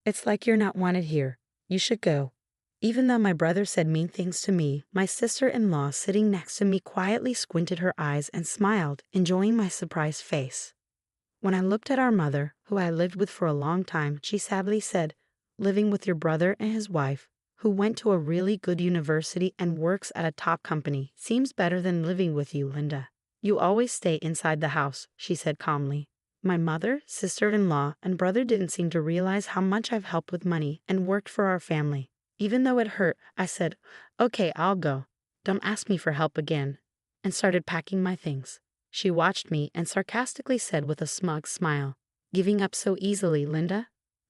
It's like you're not wanted here. You should go. Even though my brother said mean things to me, my sister-in-law sitting next to me quietly squinted her eyes and smiled, enjoying my surprised face. When I looked at our mother, who I lived with for a long time, she sadly said, "Living with your brother and his wife, who went to a really good university and works at a top company, seems better than living with you, Linda. You always stay inside the house," she said calmly. My mother, sister-in-law, and brother didn't seem to realize how much I've helped with money and worked for our family. Even though it hurt, I said, "Okay, I'll go. Don't ask me for help again," and started packing my things. She watched me and sarcastically said with a smug smile, "Giving up so easily, Linda?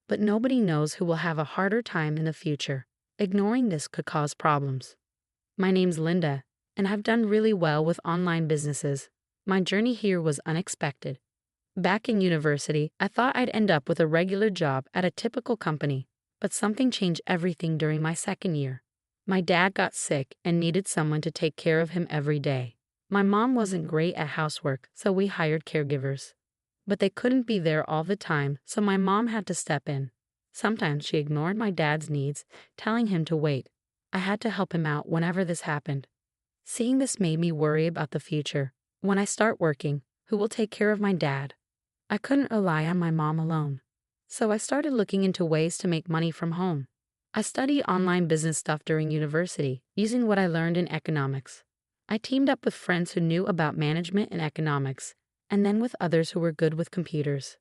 But nobody knows who will have a harder time in the future. Ignoring this could cause problems." My name's Linda, and I've done really well with online businesses. My journey here was unexpected. Back in university, I thought I'd end up with a regular job at a typical company, but something changed everything during my second year. My dad got sick and needed someone to take care of him every day. My mom wasn't great at housework, so we hired caregivers. But they couldn't be there all the time, so my mom had to step in. Sometimes she ignored my dad's needs, telling him to wait. I had to help him out whenever this happened. Seeing this made me worry about the future. When I start working, who will take care of my dad? I couldn't rely on my mom alone. So I started looking into ways to make money from home. I studied online business stuff during university, using what I learned in economics. I teamed up with friends who knew about management and economics, and then with others who were good with computers.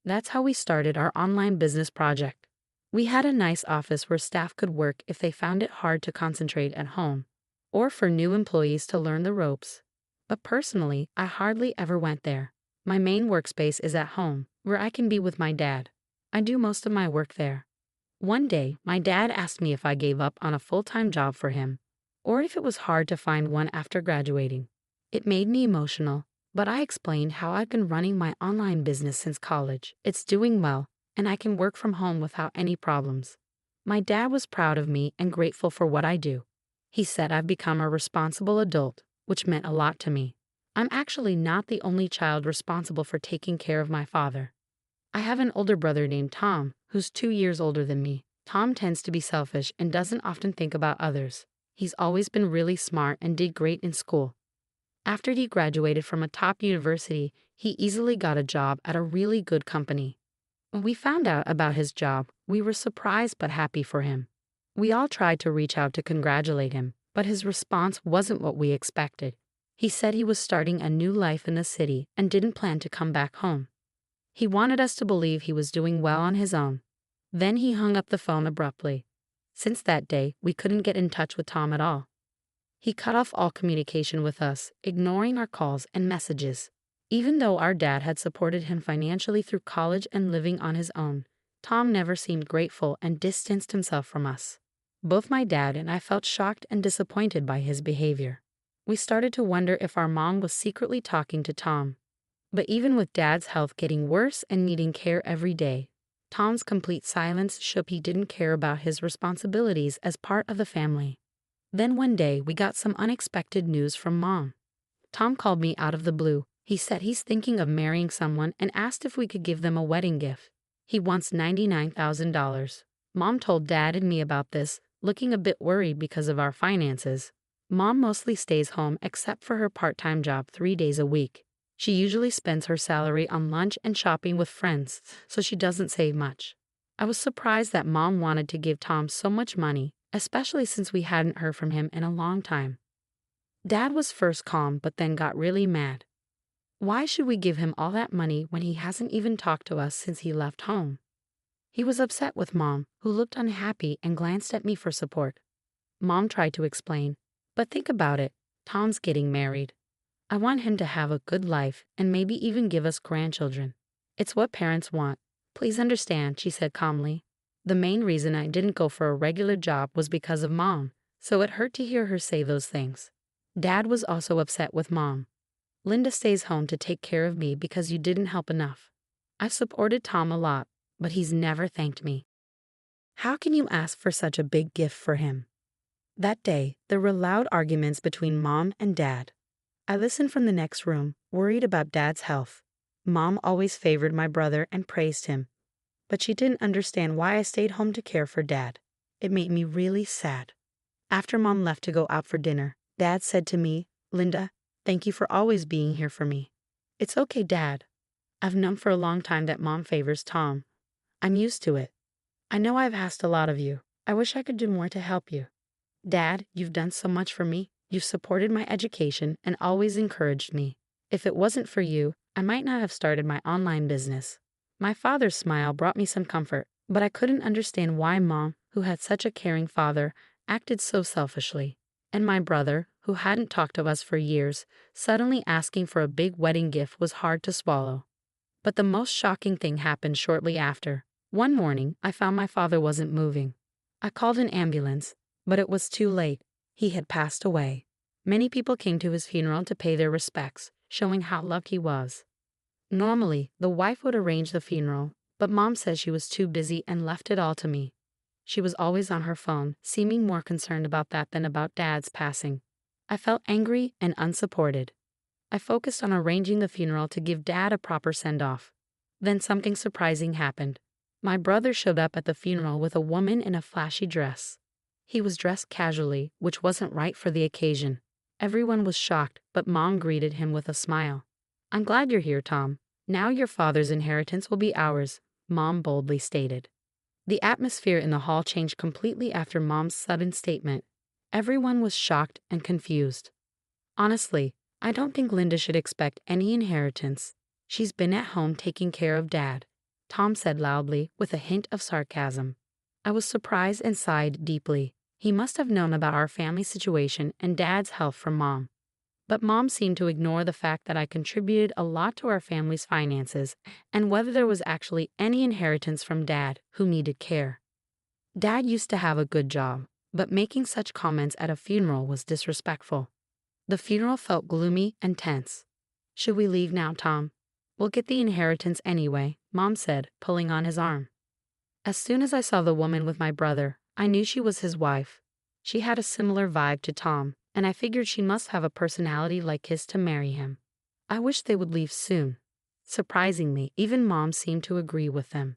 That's how we started our online business project. We had a nice office where staff could work if they found it hard to concentrate at home, or for new employees to learn the ropes. But personally, I hardly ever went there. My main workspace is at home, where I can be with my dad. I do most of my work there. One day, my dad asked me if I gave up on a full-time job for him, or if it was hard to find one after graduating. It made me emotional, but I explained how I've been running my online business since college. It's doing well, and I can work from home without any problems. My dad was proud of me and grateful for what I do. He said I've become a responsible adult, which meant a lot to me. I'm actually not the only child responsible for taking care of my father. I have an older brother named Tom, who's 2 years older than me. Tom tends to be selfish and doesn't often think about others. He's always been really smart and did great in school. After he graduated from a top university, he easily got a job at a really good company. When we found out about his job, we were surprised but happy for him. We all tried to reach out to congratulate him, but his response wasn't what we expected. He said he was starting a new life in the city and didn't plan to come back home. He wanted us to believe he was doing well on his own. Then he hung up the phone abruptly. Since that day, we couldn't get in touch with Tom at all. He cut off all communication with us, ignoring our calls and messages. Even though our dad had supported him financially through college and living on his own, Tom never seemed grateful and distanced himself from us. Both my dad and I felt shocked and disappointed by his behavior. We started to wonder if our mom was secretly talking to Tom. But even with Dad's health getting worse and needing care every day, Tom's complete silence showed he didn't care about his responsibilities as part of the family. Then one day we got some unexpected news from Mom. Tom called me out of the blue. He said he's thinking of marrying someone and asked if we could give them a wedding gift. He wants $99,000. Mom told Dad and me about this, looking a bit worried because of our finances. Mom mostly stays home except for her part-time job 3 days a week. She usually spends her salary on lunch and shopping with friends, so she doesn't save much. I was surprised that Mom wanted to give Tom so much money, especially since we hadn't heard from him in a long time. Dad was first calm but then got really mad. Why should we give him all that money when he hasn't even talked to us since he left home? He was upset with Mom, who looked unhappy and glanced at me for support. Mom tried to explain, but think about it, Tom's getting married. I want him to have a good life and maybe even give us grandchildren. It's what parents want. Please understand, she said calmly. The main reason I didn't go for a regular job was because of Mom, so it hurt to hear her say those things. Dad was also upset with Mom. Linda stays home to take care of me because you didn't help enough. I've supported Tom a lot, but he's never thanked me. How can you ask for such a big gift for him? That day, there were loud arguments between Mom and Dad. I listened from the next room, worried about Dad's health. Mom always favored my brother and praised him. but she didn't understand why I stayed home to care for Dad. It made me really sad. After Mom left to go out for dinner, Dad said to me, "Linda, thank you for always being here for me." "It's okay, Dad. I've known for a long time that Mom favors Tom. I'm used to it. I know I've asked a lot of you. I wish I could do more to help you. Dad, you've done so much for me. You've supported my education and always encouraged me. If it wasn't for you, I might not have started my online business." My father's smile brought me some comfort, but I couldn't understand why Mom, who had such a caring father, acted so selfishly. And my brother, who hadn't talked to us for years, suddenly asking for a big wedding gift was hard to swallow. But the most shocking thing happened shortly after. One morning, I found my father wasn't moving. I called an ambulance, but it was too late. He had passed away. Many people came to his funeral to pay their respects, showing how loved he was. Normally, the wife would arrange the funeral, but Mom says she was too busy and left it all to me. She was always on her phone, seeming more concerned about that than about Dad's passing. I felt angry and unsupported. I focused on arranging the funeral to give Dad a proper send-off. Then something surprising happened. My brother showed up at the funeral with a woman in a flashy dress. He was dressed casually, which wasn't right for the occasion. Everyone was shocked, but Mom greeted him with a smile. "I'm glad you're here, Tom. Now your father's inheritance will be ours," Mom boldly stated. The atmosphere in the hall changed completely after Mom's sudden statement. Everyone was shocked and confused. "Honestly, I don't think Linda should expect any inheritance. She's been at home taking care of Dad," Tom said loudly, with a hint of sarcasm. I was surprised and sighed deeply. He must have known about our family situation and Dad's health from Mom. But Mom seemed to ignore the fact that I contributed a lot to our family's finances and whether there was actually any inheritance from Dad, who needed care. Dad used to have a good job, but making such comments at a funeral was disrespectful. The funeral felt gloomy and tense. "Should we leave now, Tom? We'll get the inheritance anyway," Mom said, pulling on his arm. As soon as I saw the woman with my brother, I knew she was his wife. She had a similar vibe to Tom, and I figured she must have a personality like his to marry him. I wished they would leave soon. Surprisingly, even Mom seemed to agree with them.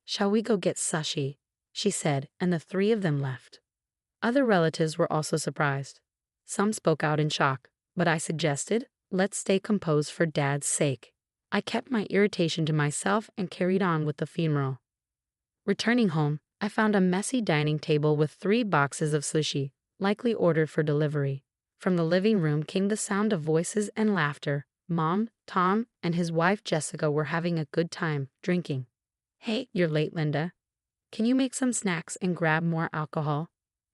"Shall we go get sushi?" she said, and the three of them left. Other relatives were also surprised. Some spoke out in shock, but I suggested, "Let's stay composed for Dad's sake." I kept my irritation to myself and carried on with the funeral. Returning home, I found a messy dining table with 3 boxes of sushi, likely ordered for delivery. From the living room came the sound of voices and laughter. Mom, Tom, and his wife Jessica were having a good time, drinking. "Hey, you're late, Linda. Can you make some snacks and grab more alcohol?"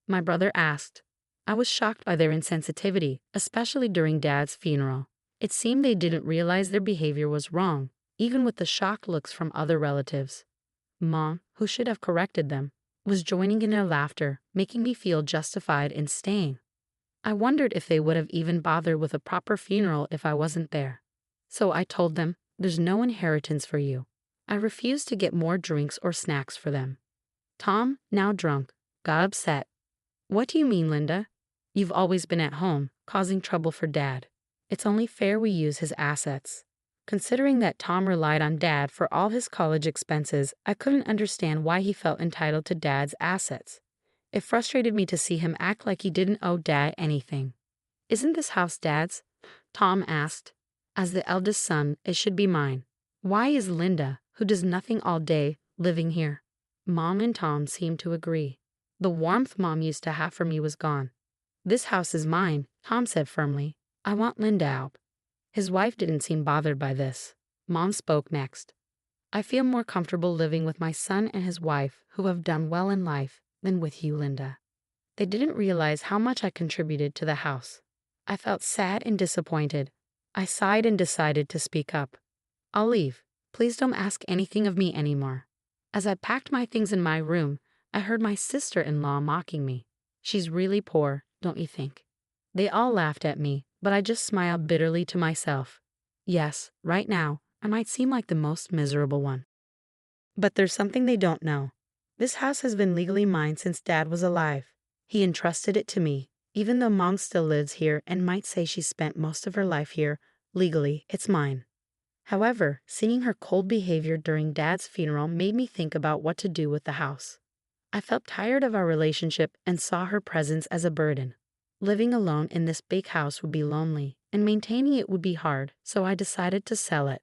my brother asked. I was shocked by their insensitivity, especially during Dad's funeral. It seemed they didn't realize their behavior was wrong, even with the shocked looks from other relatives. Mom, who should have corrected them, was joining in their laughter, making me feel justified in staying. I wondered if they would have even bothered with a proper funeral if I wasn't there. So I told them, "There's no inheritance for you." I refused to get more drinks or snacks for them. Tom, now drunk, got upset. "What do you mean, Linda? You've always been at home, causing trouble for Dad. It's only fair we use his assets." Considering that Tom relied on Dad for all his college expenses, I couldn't understand why he felt entitled to Dad's assets. It frustrated me to see him act like he didn't owe Dad anything. "Isn't this house Dad's?" Tom asked. "As the eldest son, it should be mine. Why is Linda, who does nothing all day, living here?" Mom and Tom seemed to agree. The warmth Mom used to have for me was gone. "This house is mine," Tom said firmly. "I want Linda out." His wife didn't seem bothered by this. Mom spoke next. "I feel more comfortable living with my son and his wife, who have done well in life, than with you, Linda." They didn't realize how much I contributed to the house. I felt sad and disappointed. I sighed and decided to speak up. "I'll leave. Please don't ask anything of me anymore." As I packed my things in my room, I heard my sister-in-law mocking me. "She's really poor, don't you think?" They all laughed at me, but I just smiled bitterly to myself. Yes, right now, I might seem like the most miserable one. But there's something they don't know. This house has been legally mine since Dad was alive. He entrusted it to me. Even though Mom still lives here and might say she spent most of her life here, legally, it's mine. However, seeing her cold behavior during Dad's funeral made me think about what to do with the house. I felt tired of our relationship and saw her presence as a burden. Living alone in this big house would be lonely, and maintaining it would be hard, so I decided to sell it.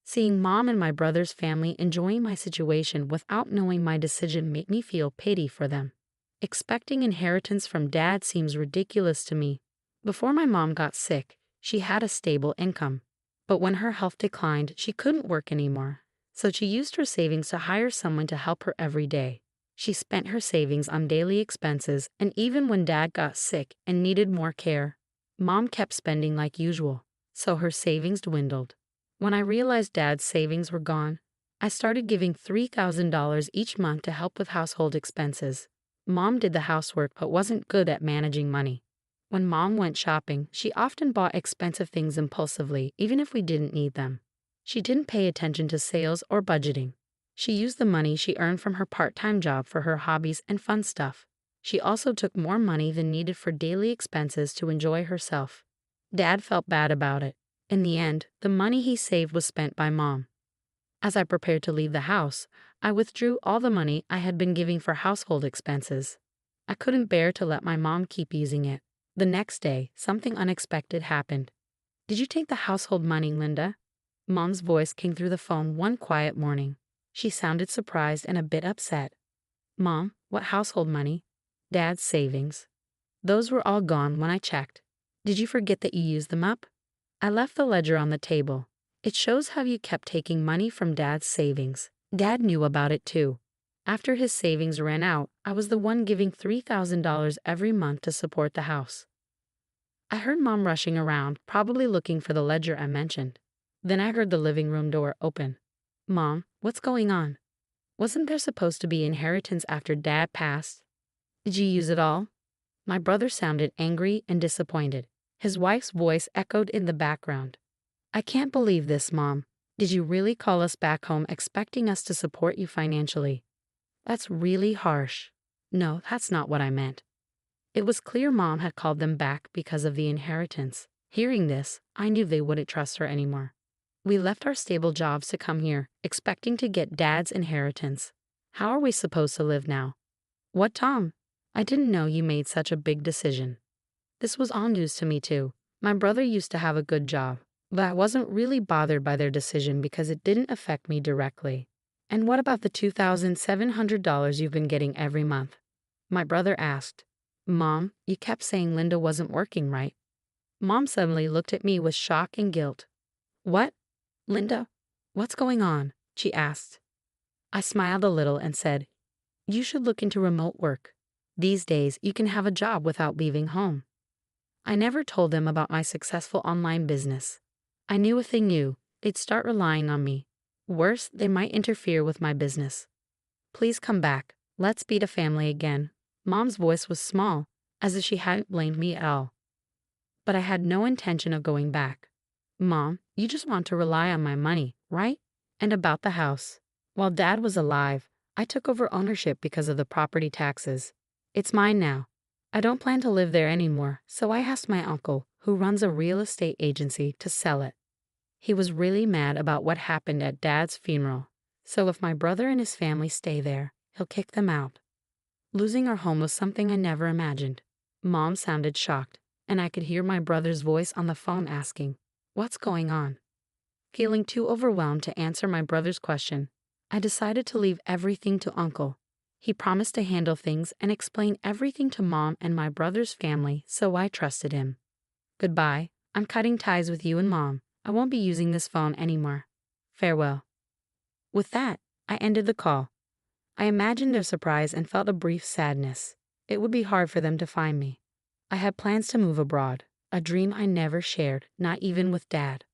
Seeing Mom and my brother's family enjoying my situation without knowing my decision made me feel pity for them. Expecting inheritance from Dad seems ridiculous to me. Before my mom got sick, she had a stable income. But when her health declined, she couldn't work anymore. So she used her savings to hire someone to help her every day. She spent her savings on daily expenses, and even when Dad got sick and needed more care, Mom kept spending like usual, so her savings dwindled. When I realized Dad's savings were gone, I started giving $3,000 each month to help with household expenses. Mom did the housework but wasn't good at managing money. When Mom went shopping, she often bought expensive things impulsively, even if we didn't need them. She didn't pay attention to sales or budgeting. She used the money she earned from her part-time job for her hobbies and fun stuff. She also took more money than needed for daily expenses to enjoy herself. Dad felt bad about it. In the end, the money he saved was spent by Mom. As I prepared to leave the house, I withdrew all the money I had been giving for household expenses. I couldn't bear to let my mom keep using it. The next day, something unexpected happened. "Did you take the household money, Linda?" Mom's voice came through the phone one quiet morning. She sounded surprised and a bit upset. "Mom, what household money?" "Dad's savings. Those were all gone when I checked. Did you forget that you used them up?" I left the ledger on the table. "It shows how you kept taking money from Dad's savings. Dad knew about it too. After his savings ran out, I was the one giving $3,000 every month to support the house." I heard Mom rushing around, probably looking for the ledger I mentioned. Then I heard the living room door open. "Mom, what's going on? Wasn't there supposed to be inheritance after Dad passed? Did you use it all?" My brother sounded angry and disappointed. His wife's voice echoed in the background. "I can't believe this, Mom. Did you really call us back home expecting us to support you financially? That's really harsh." "No, that's not what I meant." It was clear Mom had called them back because of the inheritance. Hearing this, I knew they wouldn't trust her anymore. "We left our stable jobs to come here, expecting to get Dad's inheritance. How are we supposed to live now?" "What, Tom? I didn't know you made such a big decision." This was all news to me too. My brother used to have a good job, but I wasn't really bothered by their decision because it didn't affect me directly. "And what about the $2,700 you've been getting every month?" my brother asked. "Mom, you kept saying Linda wasn't working, right?" Mom suddenly looked at me with shock and guilt. "What? Linda? What's going on?" she asked. I smiled a little and said, "You should look into remote work. These days, you can have a job without leaving home." I never told them about my successful online business. I knew if they knew, they'd start relying on me. Worse, they might interfere with my business. "Please come back. Let's be a family again." Mom's voice was small, as if she hadn't blamed me at all. But I had no intention of going back. "Mom, you just want to rely on my money, right? And about the house. While Dad was alive, I took over ownership because of the property taxes. It's mine now. I don't plan to live there anymore, so I asked my uncle, who runs a real estate agency, to sell it. He was really mad about what happened at Dad's funeral, so if my brother and his family stay there, he'll kick them out. Losing our home was something I never imagined." Mom sounded shocked, and I could hear my brother's voice on the phone asking, "What's going on?" Feeling too overwhelmed to answer my brother's question, I decided to leave everything to Uncle. He promised to handle things and explain everything to Mom and my brother's family, so I trusted him. "Goodbye. I'm cutting ties with you and Mom. I won't be using this phone anymore. Farewell." With that, I ended the call. I imagined their surprise and felt a brief sadness. It would be hard for them to find me. I had plans to move abroad, a dream I never shared, not even with Dad.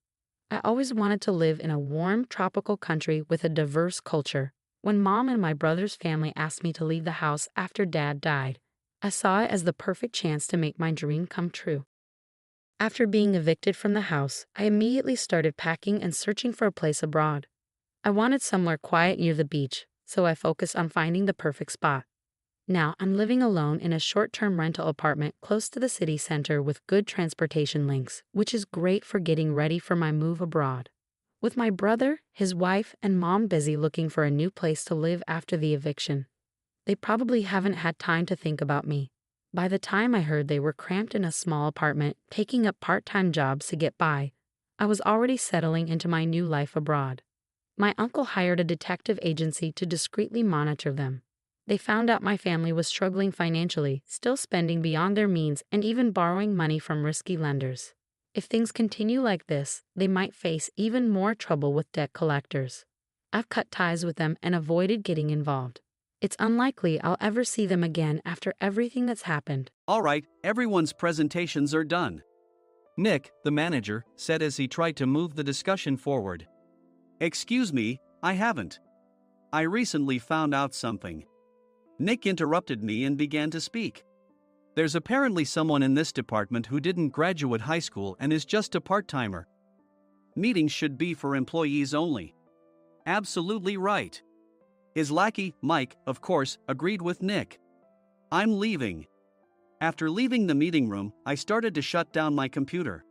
I always wanted to live in a warm, tropical country with a diverse culture. When Mom and my brother's family asked me to leave the house after Dad died, I saw it as the perfect chance to make my dream come true. After being evicted from the house, I immediately started packing and searching for a place abroad. I wanted somewhere quiet near the beach, so I focused on finding the perfect spot. Now I'm living alone in a short-term rental apartment close to the city center with good transportation links, which is great for getting ready for my move abroad. With my brother, his wife, and mom busy looking for a new place to live after the eviction, they probably haven't had time to think about me. By the time I heard they were cramped in a small apartment, taking up part-time jobs to get by, I was already settling into my new life abroad. My uncle hired a detective agency to discreetly monitor them. They found out my family was struggling financially, still spending beyond their means and even borrowing money from risky lenders. If things continue like this, they might face even more trouble with debt collectors. I've cut ties with them and avoided getting involved. It's unlikely I'll ever see them again after everything that's happened. All right, everyone's presentations are done, Nick, the manager, said as he tried to move the discussion forward. Excuse me, I haven't. I recently found out something. Nick interrupted me and began to speak. There's apparently someone in this department who didn't graduate high school and is just a part-timer. Meetings should be for employees only. Absolutely right. His lackey, Mike, of course, agreed with Nick. I'm leaving. After leaving the meeting room, I started to shut down my computer.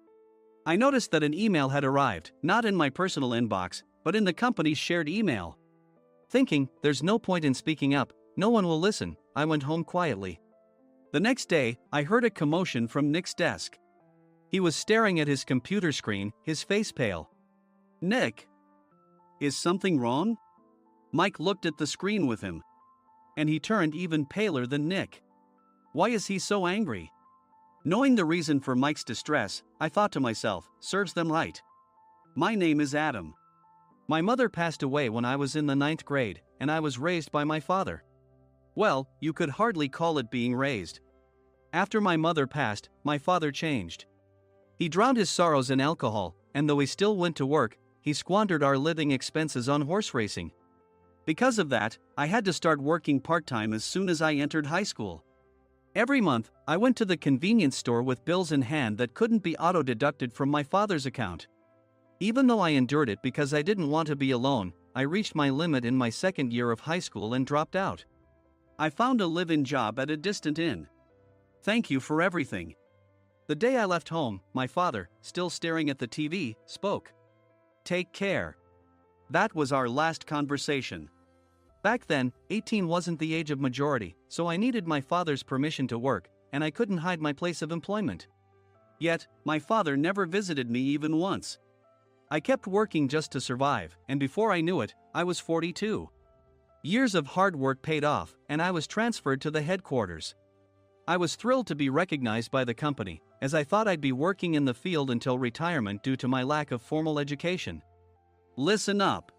I noticed that an email had arrived, not in my personal inbox, but in the company's shared email. Thinking, there's no point in speaking up, no one will listen, I went home quietly. The next day, I heard a commotion from Nick's desk. He was staring at his computer screen, his face pale. Nick! Is something wrong? Mike looked at the screen with him. And he turned even paler than Nick. Why is he so angry? Knowing the reason for Mike's distress, I thought to myself, serves them right. My name is Adam. My mother passed away when I was in the 9th grade, and I was raised by my father. Well, you could hardly call it being raised. After my mother passed, my father changed. He drowned his sorrows in alcohol, and though he still went to work, he squandered our living expenses on horse racing. Because of that, I had to start working part-time as soon as I entered high school. Every month, I went to the convenience store with bills in hand that couldn't be auto-deducted from my father's account. Even though I endured it because I didn't want to be alone, I reached my limit in my second year of high school and dropped out. I found a live-in job at a distant inn. Thank you for everything. The day I left home, my father, still staring at the TV, spoke. Take care. That was our last conversation. Back then, 18 wasn't the age of majority, so I needed my father's permission to work, and I couldn't hide my place of employment. Yet, my father never visited me even once. I kept working just to survive, and before I knew it, I was 42. Years of hard work paid off, and I was transferred to the headquarters. I was thrilled to be recognized by the company, as I thought I'd be working in the field until retirement due to my lack of formal education. Listen up.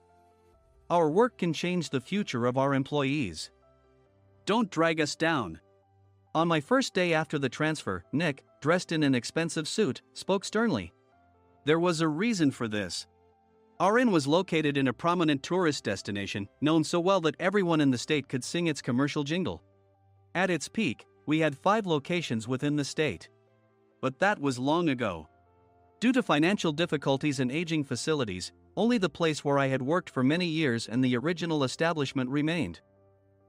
Our work can change the future of our employees. Don't drag us down. On my first day after the transfer, Nick, dressed in an expensive suit, spoke sternly. There was a reason for this. Our inn was located in a prominent tourist destination, known so well that everyone in the state could sing its commercial jingle. At its peak, we had 5 locations within the state. But that was long ago. Due to financial difficulties and aging facilities, only the place where I had worked for many years and the original establishment remained.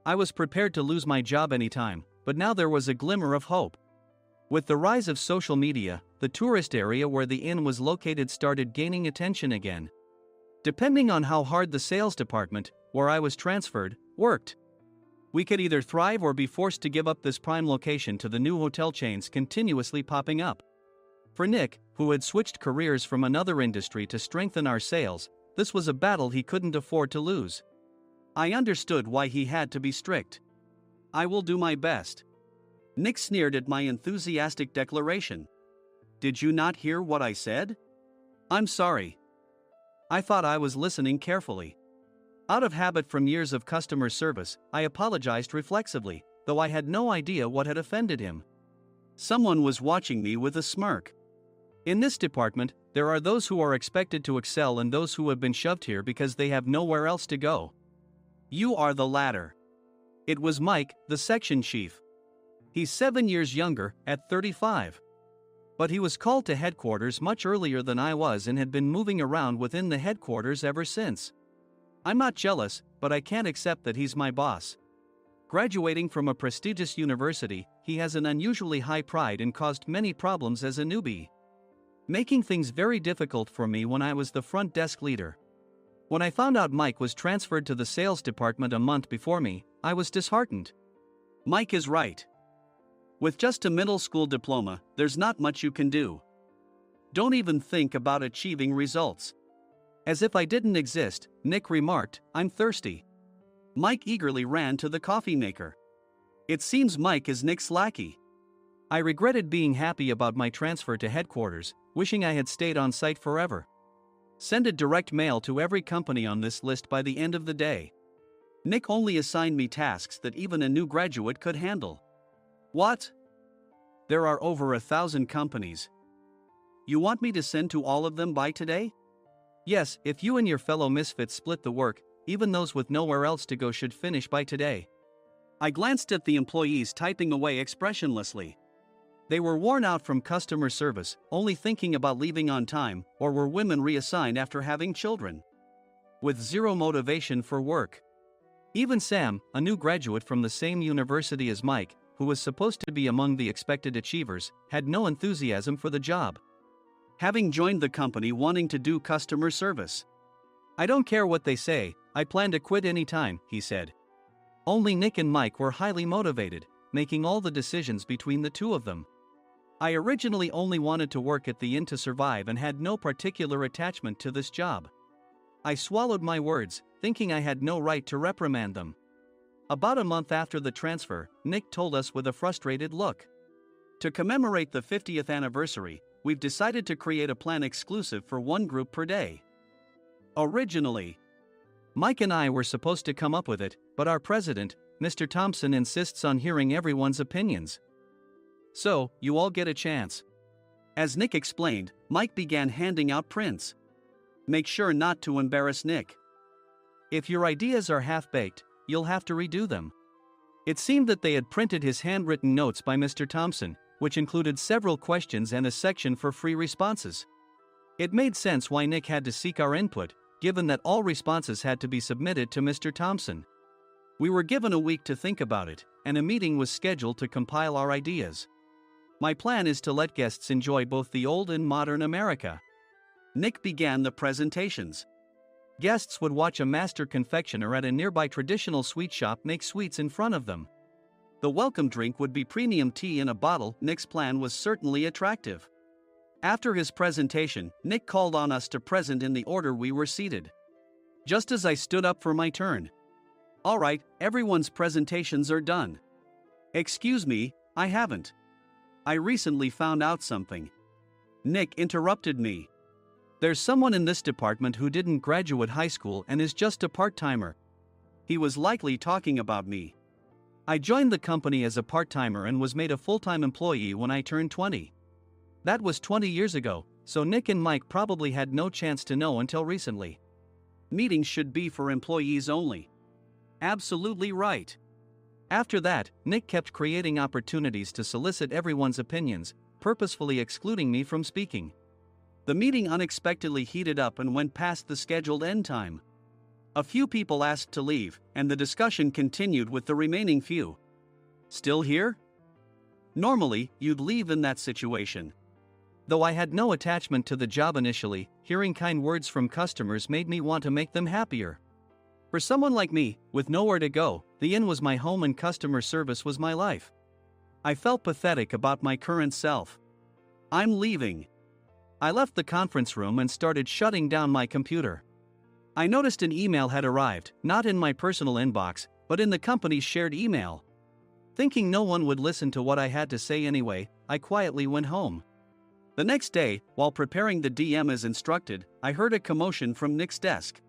I was prepared to lose my job anytime, but now there was a glimmer of hope. With the rise of social media, the tourist area where the inn was located started gaining attention again. Depending on how hard the sales department, where I was transferred, worked, we could either thrive or be forced to give up this prime location to the new hotel chains continuously popping up. For Nick, who had switched careers from another industry to strengthen our sales, this was a battle he couldn't afford to lose. I understood why he had to be strict. I will do my best. Nick sneered at my enthusiastic declaration. Did you not hear what I said? I'm sorry. I thought I was listening carefully. Out of habit from years of customer service, I apologized reflexively, though I had no idea what had offended him. Someone was watching me with a smirk. In this department, there are those who are expected to excel and those who have been shoved here because they have nowhere else to go. You are the latter. It was Mike, the section chief. He's 7 years younger, at 35. But he was called to headquarters much earlier than I was and had been moving around within the headquarters ever since. I'm not jealous, but I can't accept that he's my boss. Graduating from a prestigious university, he has an unusually high pride and caused many problems as a newbie, making things very difficult for me when I was the front desk leader. When I found out Mike was transferred to the sales department a month before me, I was disheartened. Mike is right. With just a middle school diploma, there's not much you can do. Don't even think about achieving results. As if I didn't exist, Nick remarked, I'm thirsty. Mike eagerly ran to the coffee maker. It seems Mike is Nick's lackey. I regretted being happy about my transfer to headquarters, wishing I had stayed on site forever. Send a direct mail to every company on this list by the end of the day. Nick only assigned me tasks that even a new graduate could handle. What? There are over 1,000 companies. You want me to send to all of them by today? Yes, if you and your fellow misfits split the work, even those with nowhere else to go should finish by today. I glanced at the employees typing away expressionlessly. They were worn out from customer service, only thinking about leaving on time, or were women reassigned after having children. With zero motivation for work. Even Sam, a new graduate from the same university as Mike, who was supposed to be among the expected achievers, had no enthusiasm for the job. Having joined the company wanting to do customer service. I don't care what they say, I plan to quit anytime, he said. Only Nick and Mike were highly motivated, making all the decisions between the two of them. I originally only wanted to work at the inn to survive and had no particular attachment to this job. I swallowed my words, thinking I had no right to reprimand them. About a month after the transfer, Nick told us with a frustrated look. To commemorate the 50th anniversary, we've decided to create a plan exclusive for one group per day. Originally, Mike and I were supposed to come up with it, but our president, Mr. Thompson, insists on hearing everyone's opinions. So, you all get a chance. As Nick explained, Mike began handing out prints. Make sure not to embarrass Nick. If your ideas are half-baked, you'll have to redo them. It seemed that they had printed his handwritten notes by Mr. Thompson, which included several questions and a section for free responses. It made sense why Nick had to seek our input, given that all responses had to be submitted to Mr. Thompson. We were given a week to think about it, and a meeting was scheduled to compile our ideas. My plan is to let guests enjoy both the old and modern America. Nick began the presentations. Guests would watch a master confectioner at a nearby traditional sweet shop make sweets in front of them. The welcome drink would be premium tea in a bottle. Nick's plan was certainly attractive. After his presentation, Nick called on us to present in the order we were seated. Just as I stood up for my turn. All right, everyone's presentations are done. Excuse me, I haven't. I recently found out something. Nick interrupted me. There's someone in this department who didn't graduate high school and is just a part-timer. He was likely talking about me. I joined the company as a part-timer and was made a full-time employee when I turned 20. That was 20 years ago, so Nick and Mike probably had no chance to know until recently. Meetings should be for employees only. Absolutely right. After that, Nick kept creating opportunities to solicit everyone's opinions, purposefully excluding me from speaking. The meeting unexpectedly heated up and went past the scheduled end time. A few people asked to leave, and the discussion continued with the remaining few. Still here? Normally, you'd leave in that situation. Though I had no attachment to the job initially, hearing kind words from customers made me want to make them happier. For someone like me, with nowhere to go, the inn was my home and customer service was my life. I felt pathetic about my current self. I'm leaving. I left the conference room and started shutting down my computer. I noticed an email had arrived, not in my personal inbox, but in the company's shared email. Thinking no one would listen to what I had to say anyway, I quietly went home. The next day, while preparing the DM as instructed, I heard a commotion from Nick's desk.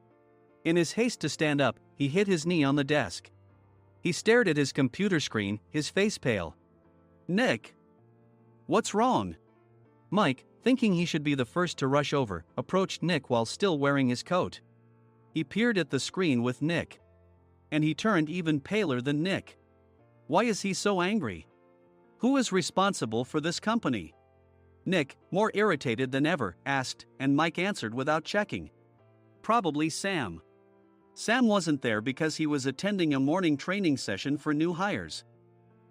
In his haste to stand up, he hit his knee on the desk. He stared at his computer screen, his face pale. Nick! What's wrong? Mike, thinking he should be the first to rush over, approached Nick while still wearing his coat. He peered at the screen with Nick. And he turned even paler than Nick. Why is he so angry? Who is responsible for this company? Nick, more irritated than ever, asked, and Mike answered without checking. Probably Sam. Sam wasn't there because he was attending a morning training session for new hires.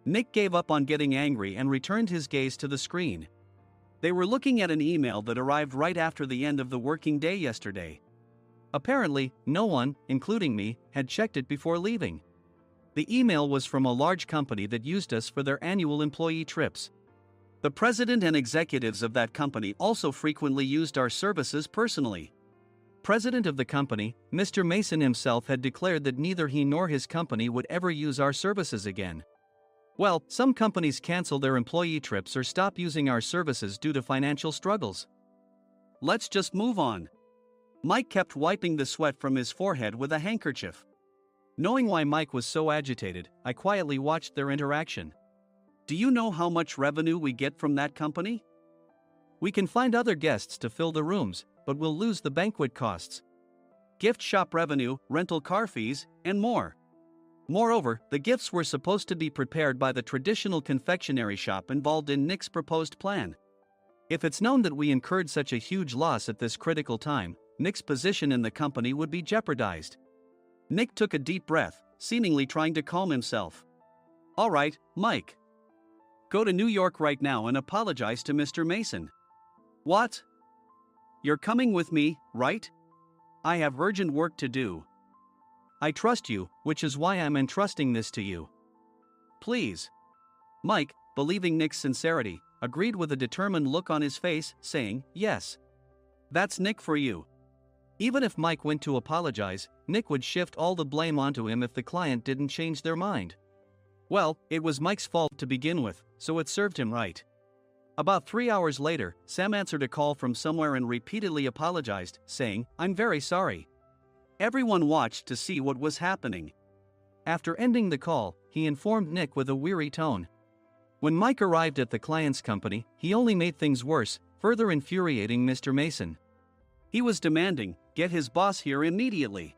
Nick gave up on getting angry and returned his gaze to the screen. They were looking at an email that arrived right after the end of the working day yesterday. Apparently, no one, including me, had checked it before leaving. The email was from a large company that used us for their annual employee trips. The president and executives of that company also frequently used our services personally. President of the company, Mr. Mason himself, had declared that neither he nor his company would ever use our services again. Well, some companies cancel their employee trips or stop using our services due to financial struggles. Let's just move on. Mike kept wiping the sweat from his forehead with a handkerchief. Knowing why Mike was so agitated, I quietly watched their interaction. Do you know how much revenue we get from that company? We can find other guests to fill the rooms, but we'll lose the banquet costs, gift shop revenue, rental car fees, and more. Moreover, the gifts were supposed to be prepared by the traditional confectionery shop involved in Nick's proposed plan. If it's known that we incurred such a huge loss at this critical time, Nick's position in the company would be jeopardized. Nick took a deep breath, seemingly trying to calm himself. All right, Mike. Go to New York right now and apologize to Mr. Mason. What? You're coming with me, right? I have urgent work to do. I trust you, which is why I'm entrusting this to you. Please. Mike, believing Nick's sincerity, agreed with a determined look on his face, saying, yes. That's Nick for you. Even if Mike went to apologize, Nick would shift all the blame onto him if the client didn't change their mind. Well, it was Mike's fault to begin with, so it served him right. About 3 hours later, Sam answered a call from somewhere and repeatedly apologized, saying, I'm very sorry. Everyone watched to see what was happening. After ending the call, he informed Nick with a weary tone. When Mike arrived at the client's company, he only made things worse, further infuriating Mr. Mason. He was demanding, get his boss here immediately.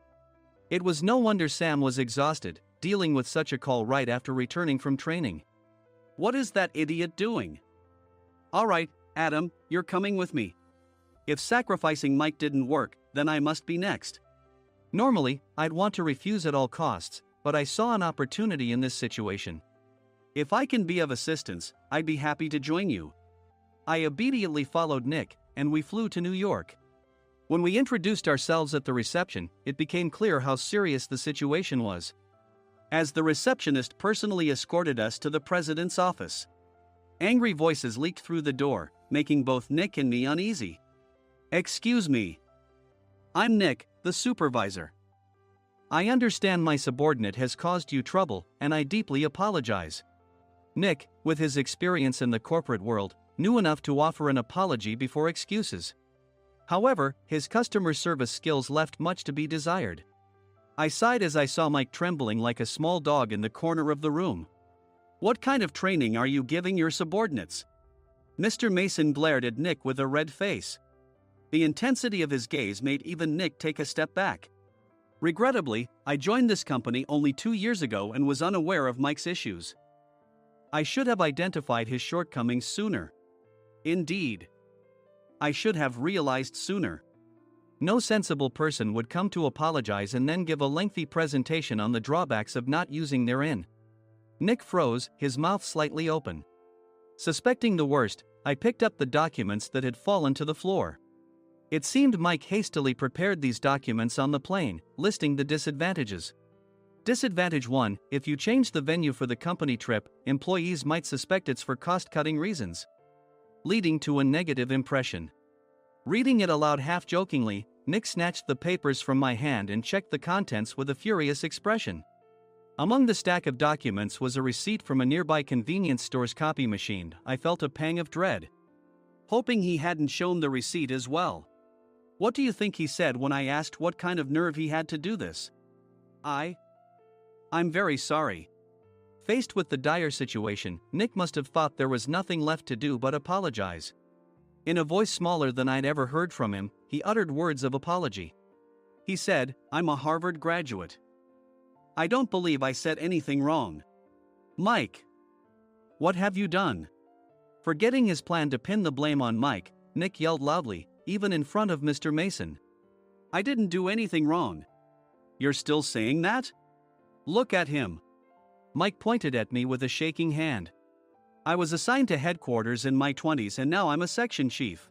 It was no wonder Sam was exhausted, dealing with such a call right after returning from training. What is that idiot doing? All right, Adam, you're coming with me. If sacrificing Mike didn't work, then I must be next. Normally, I'd want to refuse at all costs, but I saw an opportunity in this situation. If I can be of assistance, I'd be happy to join you. I immediately followed Nick, and we flew to New York. When we introduced ourselves at the reception, it became clear how serious the situation was, as the receptionist personally escorted us to the president's office. Angry voices leaked through the door, making both Nick and me uneasy. Excuse me. I'm Nick, the supervisor. I understand my subordinate has caused you trouble, and I deeply apologize. Nick, with his experience in the corporate world, knew enough to offer an apology before excuses. However, his customer service skills left much to be desired. I sighed as I saw Mike trembling like a small dog in the corner of the room. What kind of training are you giving your subordinates? Mr. Mason glared at Nick with a red face. The intensity of his gaze made even Nick take a step back. Regrettably, I joined this company only 2 years ago and was unaware of Mike's issues. I should have identified his shortcomings sooner. Indeed. I should have realized sooner. No sensible person would come to apologize and then give a lengthy presentation on the drawbacks of not using their in. Nick froze, his mouth slightly open. Suspecting the worst, I picked up the documents that had fallen to the floor. It seemed Mike hastily prepared these documents on the plane, listing the disadvantages. Disadvantage 1: if you change the venue for the company trip, employees might suspect it's for cost-cutting reasons, leading to a negative impression. Reading it aloud half-jokingly, Nick snatched the papers from my hand and checked the contents with a furious expression. Among the stack of documents was a receipt from a nearby convenience store's copy machine. I felt a pang of dread, hoping he hadn't shown the receipt as well. What do you think he said when I asked what kind of nerve he had to do this? I'm very sorry. Faced with the dire situation, Nick must have thought there was nothing left to do but apologize. In a voice smaller than I'd ever heard from him, he uttered words of apology. He said, I'm a Harvard graduate. I don't believe I said anything wrong. Mike! What have you done? Forgetting his plan to pin the blame on Mike, Nick yelled loudly, even in front of Mr. Mason. I didn't do anything wrong. You're still saying that? Look at him. Mike pointed at me with a shaking hand. I was assigned to headquarters in my 20s and now I'm a section chief.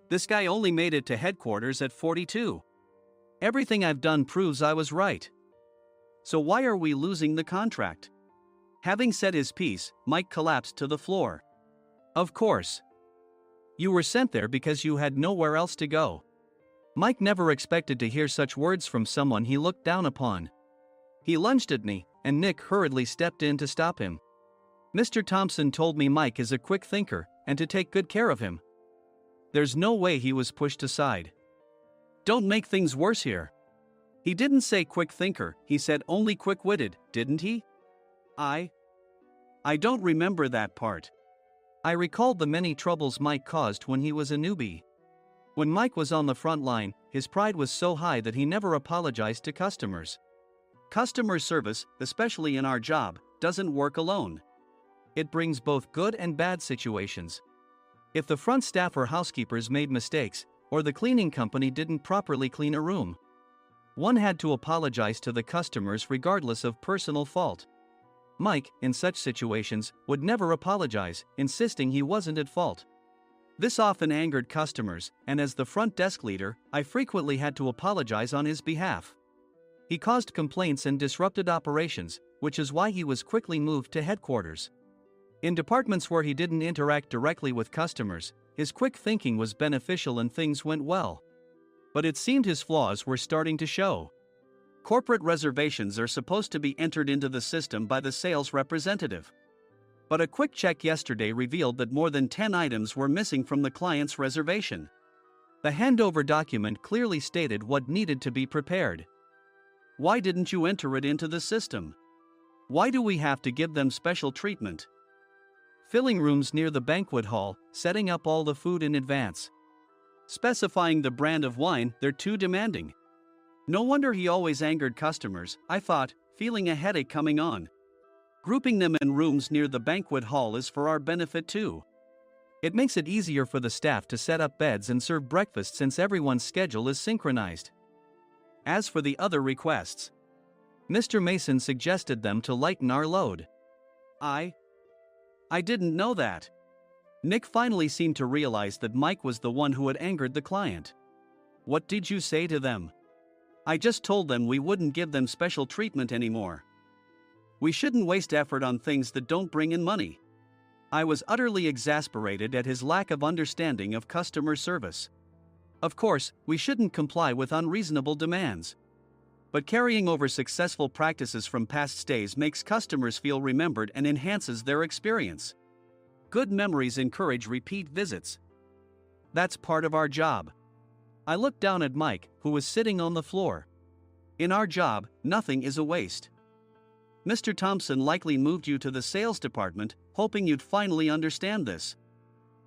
This guy only made it to headquarters at 42. Everything I've done proves I was right. So why are we losing the contract? Having said his piece, Mike collapsed to the floor. Of course. You were sent there because you had nowhere else to go. Mike never expected to hear such words from someone he looked down upon. He lunged at me, and Nick hurriedly stepped in to stop him. Mr. Thompson told me Mike is a quick thinker, and to take good care of him. There's no way he was pushed aside. Don't make things worse here. He didn't say quick thinker, he said only quick-witted, didn't he? I don't remember that part. I recalled the many troubles Mike caused when he was a newbie. When Mike was on the front line, his pride was so high that he never apologized to customers. Customer service, especially in our job, doesn't work alone. It brings both good and bad situations. If the front staff or housekeepers made mistakes, or the cleaning company didn't properly clean a room, one had to apologize to the customers regardless of personal fault. Mike, in such situations, would never apologize, insisting he wasn't at fault. This often angered customers, and as the front desk leader, I frequently had to apologize on his behalf. He caused complaints and disrupted operations, which is why he was quickly moved to headquarters. In departments where he didn't interact directly with customers, his quick thinking was beneficial and things went well. But it seemed his flaws were starting to show. Corporate reservations are supposed to be entered into the system by the sales representative. But a quick check yesterday revealed that more than 10 items were missing from the client's reservation. The handover document clearly stated what needed to be prepared. Why didn't you enter it into the system? Why do we have to give them special treatment? Filling rooms near the banquet hall, setting up all the food in advance. Specifying the brand of wine, they're too demanding. No wonder he always angered customers, I thought, feeling a headache coming on. Grouping them in rooms near the banquet hall is for our benefit too. It makes it easier for the staff to set up beds and serve breakfast since everyone's schedule is synchronized. As for the other requests, Mr. Mason suggested them to lighten our load. I didn't know that. Nick finally seemed to realize that Mike was the one who had angered the client. What did you say to them? I just told them we wouldn't give them special treatment anymore. We shouldn't waste effort on things that don't bring in money. I was utterly exasperated at his lack of understanding of customer service. Of course, we shouldn't comply with unreasonable demands. But carrying over successful practices from past stays makes customers feel remembered and enhances their experience. Good memories encourage repeat visits. That's part of our job. I looked down at Mike, who was sitting on the floor. In our job, nothing is a waste. Mr. Thompson likely moved you to the sales department, hoping you'd finally understand this.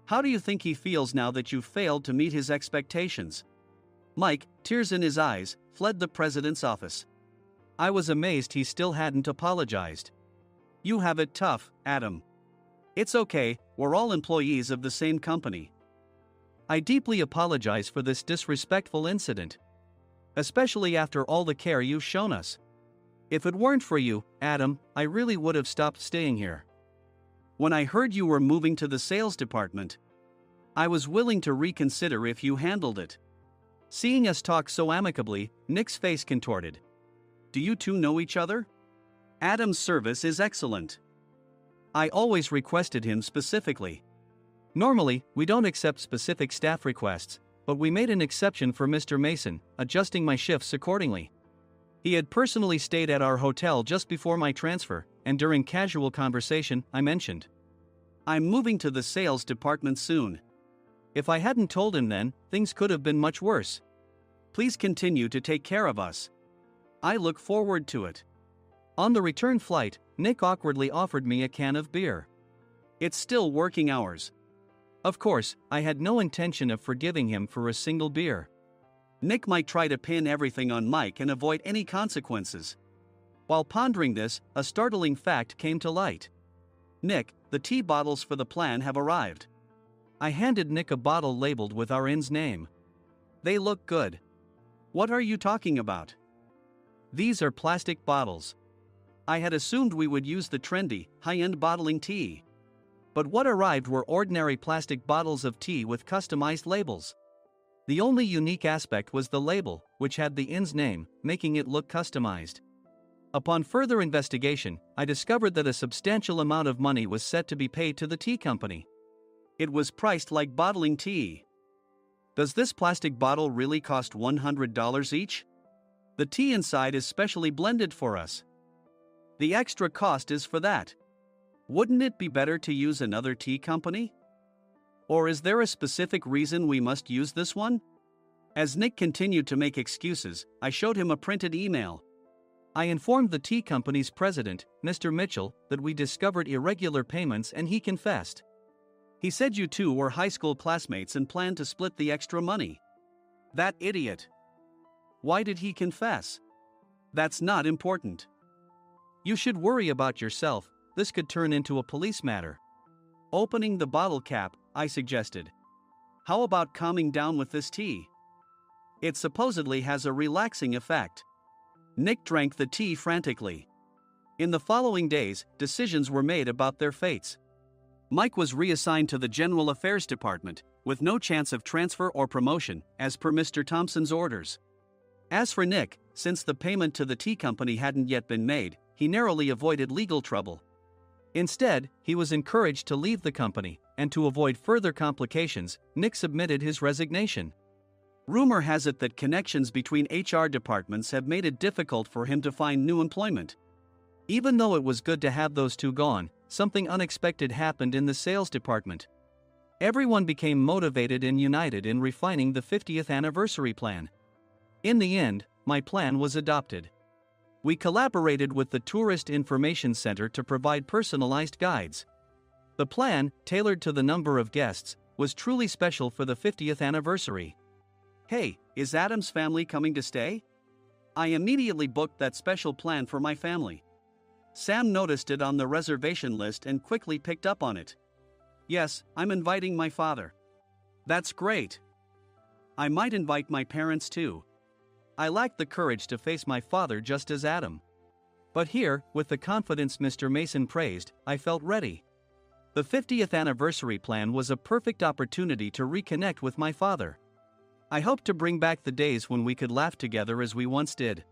How do you think he feels now that you failed to meet his expectations? Mike, tears in his eyes, fled the president's office. I was amazed he still hadn't apologized. You have it tough, Adam. It's okay, we're all employees of the same company. I deeply apologize for this disrespectful incident. Especially after all the care you've shown us. If it weren't for you, Adam, I really would have stopped staying here. When I heard you were moving to the sales department, I was willing to reconsider if you handled it. Seeing us talk so amicably, Nick's face contorted. Do you two know each other? Adam's service is excellent. I always requested him specifically. Normally, we don't accept specific staff requests, but we made an exception for Mr. Mason, adjusting my shifts accordingly. He had personally stayed at our hotel just before my transfer, and during casual conversation, I mentioned, I'm moving to the sales department soon. If I hadn't told him then, things could have been much worse. Please continue to take care of us. I look forward to it. On the return flight, Nick awkwardly offered me a can of beer. It's still working hours. Of course, I had no intention of forgiving him for a single beer. Nick might try to pin everything on Mike and avoid any consequences. While pondering this, a startling fact came to light. Nick, the tea bottles for the plan have arrived. I handed Nick a bottle labeled with our inn's name. They look good. What are you talking about? These are plastic bottles. I had assumed we would use the trendy, high-end bottling tea. But what arrived were ordinary plastic bottles of tea with customized labels. The only unique aspect was the label, which had the inn's name, making it look customized. Upon further investigation, I discovered that a substantial amount of money was set to be paid to the tea company. It was priced like bottling tea. Does this plastic bottle really cost $100 each? The tea inside is specially blended for us. The extra cost is for that. Wouldn't it be better to use another tea company? Or is there a specific reason we must use this one? As Nick continued to make excuses, I showed him a printed email. I informed the tea company's president, Mr. Mitchell, that we discovered irregular payments and he confessed. He said you two were high school classmates and planned to split the extra money. That idiot. Why did he confess? That's not important. You should worry about yourself, this could turn into a police matter. Opening the bottle cap, I suggested. How about calming down with this tea? It supposedly has a relaxing effect. Nick drank the tea frantically. In the following days, decisions were made about their fates. Mike was reassigned to the General Affairs Department, with no chance of transfer or promotion, as per Mr. Thompson's orders. As for Nick, since the payment to the tea company hadn't yet been made, he narrowly avoided legal trouble. Instead, he was encouraged to leave the company, and to avoid further complications, Nick submitted his resignation. Rumor has it that connections between HR departments have made it difficult for him to find new employment. Even though it was good to have those two gone, something unexpected happened in the sales department. Everyone became motivated and united in refining the 50th anniversary plan. In the end, my plan was adopted. We collaborated with the Tourist Information Center to provide personalized guides. The plan, tailored to the number of guests, was truly special for the 50th anniversary. Hey, is Adam's family coming to stay? I immediately booked that special plan for my family. Sam noticed it on the reservation list and quickly picked up on it. Yes, I'm inviting my father. That's great. I might invite my parents too. I lacked the courage to face my father just as Adam. But here, with the confidence Mr. Mason praised, I felt ready. The 50th anniversary plan was a perfect opportunity to reconnect with my father. I hoped to bring back the days when we could laugh together as we once did.